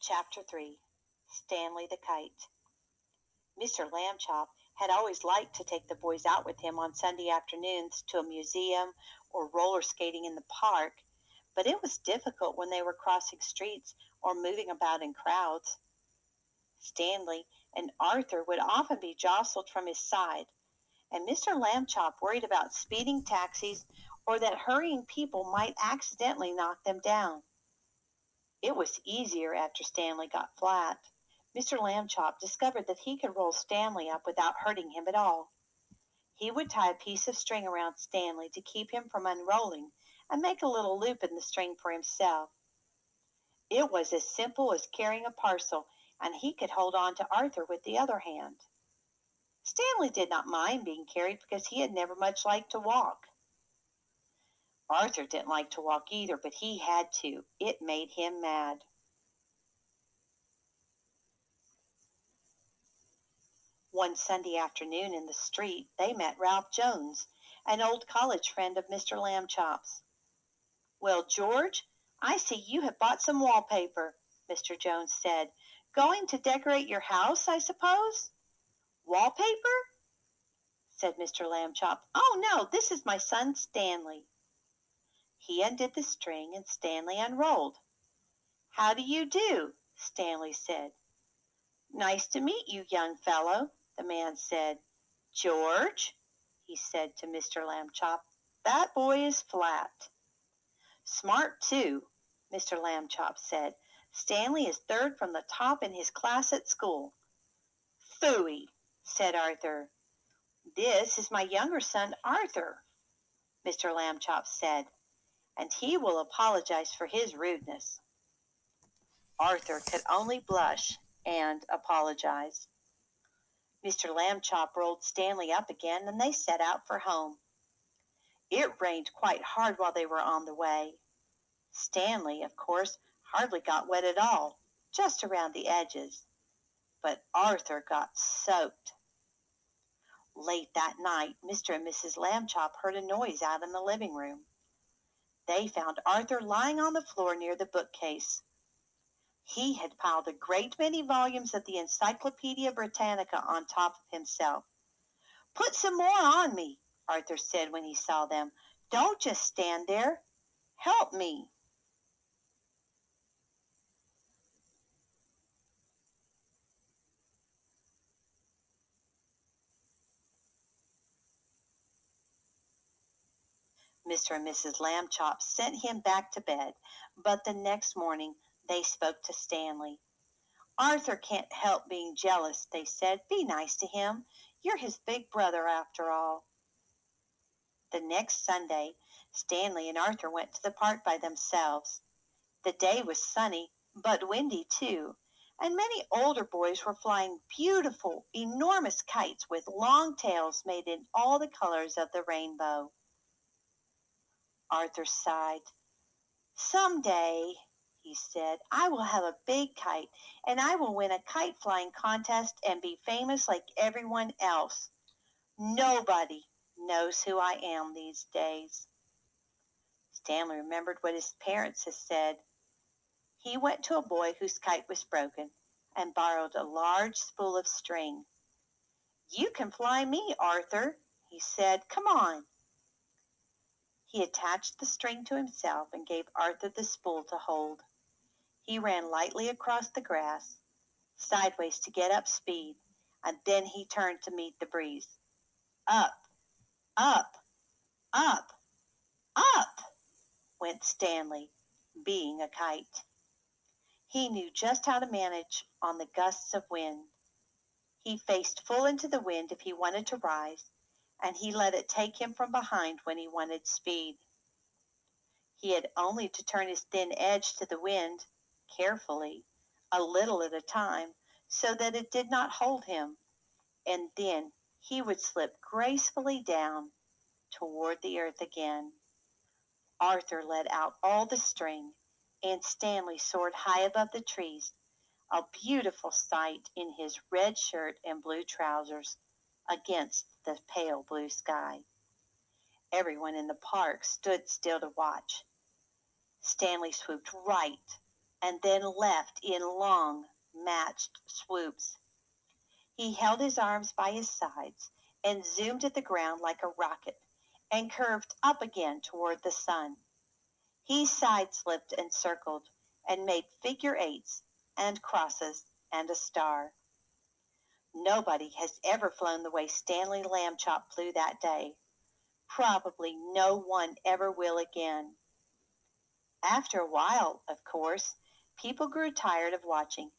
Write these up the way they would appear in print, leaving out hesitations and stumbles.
Chapter 3. Stanley the Kite. Mr. Lambchop had always liked to take the boys out with him on Sunday afternoons to a museum or roller skating in the park, but it was difficult when they were crossing streets or moving about in crowds. Stanley and Arthur would often be jostled from his side, and Mr. Lambchop worried about speeding taxis or that hurrying people might accidentally knock them down. It was easier after Stanley got flat. Mr. Lambchop discovered that he could roll Stanley up without hurting him at all. He would tie a piece of string around Stanley to keep him from unrolling and make a little loop in the string for himself. It was as simple as carrying a parcel, and he could hold on to Arthur with the other hand. Stanley did not mind being carried because he had never much liked to walk. Arthur didn't like to walk either, but he had to. It made him mad. One Sunday afternoon in the street they met Ralph Jones, an old college friend of Mr. Lambchop's. "Well, George, I see you have bought some wallpaper," Mr. Jones said. "Going to decorate your house, I suppose?" "Wallpaper?" said Mr. Lambchop. "Oh, no, this is my son Stanley." He undid the string and Stanley unrolled. "How do you do?" Stanley said. "Nice to meet you, young fellow," the man said. "George," he said to Mr. Lambchop, "that boy is flat." "Smart, too," Mr. Lambchop said. "Stanley is third from the top in his class at school." "Phooey," said Arthur. "This is my younger son, Arthur," Mr. Lambchop said, "and he will apologize for his rudeness." Arthur could only blush and apologize. Mr. Lambchop rolled Stanley up again, and they set out for home. It rained quite hard while they were on the way. Stanley, of course, hardly got wet at all, just around the edges. But Arthur got soaked. Late that night, Mr. and Mrs. Lambchop heard a noise out in the living room. They found Arthur lying on the floor near the bookcase. He had piled a great many volumes of the Encyclopedia Britannica on top of himself. "Put some more on me," Arthur said when he saw them. "Don't just stand there. Help me." Mr. and Mrs. Lambchop sent him back to bed, but the next morning they spoke to Stanley. "Arthur can't help being jealous," they said. "Be nice to him. You're his big brother after all." The next Sunday, Stanley and Arthur went to the park by themselves. The day was sunny, but windy too, and many older boys were flying beautiful, enormous kites with long tails made in all the colors of the rainbow. Arthur sighed. "Some day," he said, "I will have a big kite, and I will win a kite flying contest and be famous like everyone else. Nobody knows who I am these days." Stanley remembered what his parents had said. He went to a boy whose kite was broken and borrowed a large spool of string. "You can fly me, Arthur," he said. "Come on." He attached the string to himself and gave Arthur the spool to hold. He ran lightly across the grass, sideways to get up speed, and then he turned to meet the breeze. Up, up, up, up went Stanley, being a kite. He knew just how to manage on the gusts of wind. He faced full into the wind if he wanted to rise, and he let it take him from behind when he wanted speed. He had only to turn his thin edge to the wind, carefully, a little at a time, so that it did not hold him, and then he would slip gracefully down toward the earth again. Arthur let out all the string, and Stanley soared high above the trees, a beautiful sight in his red shirt and blue trousers against the pale blue sky. Everyone in the park stood still to watch. Stanley swooped right and then left in long, matched swoops. He held his arms by his sides and zoomed at the ground like a rocket and curved up again toward the sun. He side-slipped and circled and made figure eights and crosses and a star. Nobody has ever flown the way Stanley Lambchop flew that day. Probably no one ever will again. After a while, of course, people grew tired of watching.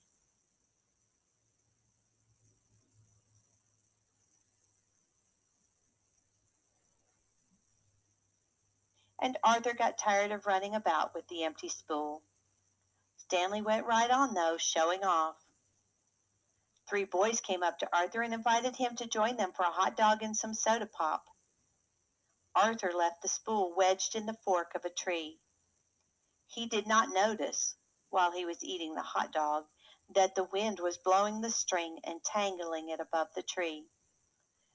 And Arthur got tired of running about with the empty spool. Stanley went right on, though, showing off. 3 boys came up to Arthur and invited him to join them for a hot dog and some soda pop. Arthur left the spool wedged in the fork of a tree. He did not notice, while he was eating the hot dog, that the wind was blowing the string and tangling it above the tree.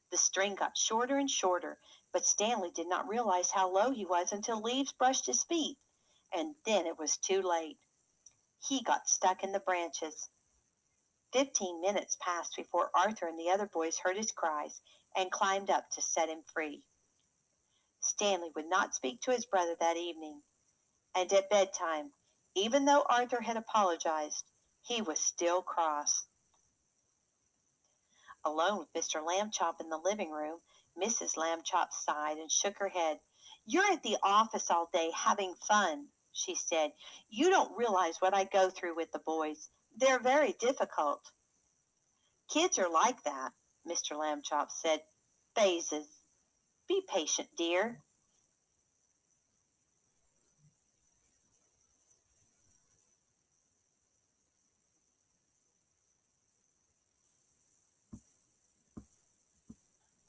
The string got shorter and shorter, but Stanley did not realize how low he was until leaves brushed his feet, and then it was too late. He got stuck in the branches. 15 minutes passed before Arthur and the other boys heard his cries and climbed up to set him free. Stanley would not speak to his brother that evening, and at bedtime, even though Arthur had apologized, he was still cross. Alone with Mr. Lambchop in the living room, Mrs. Lambchop sighed and shook her head. "You're at the office all day having fun," she said. "You don't realize what I go through with the boys. They're very difficult." "Kids are like that," Mr. Lambchop said. "Phases. Be patient, dear."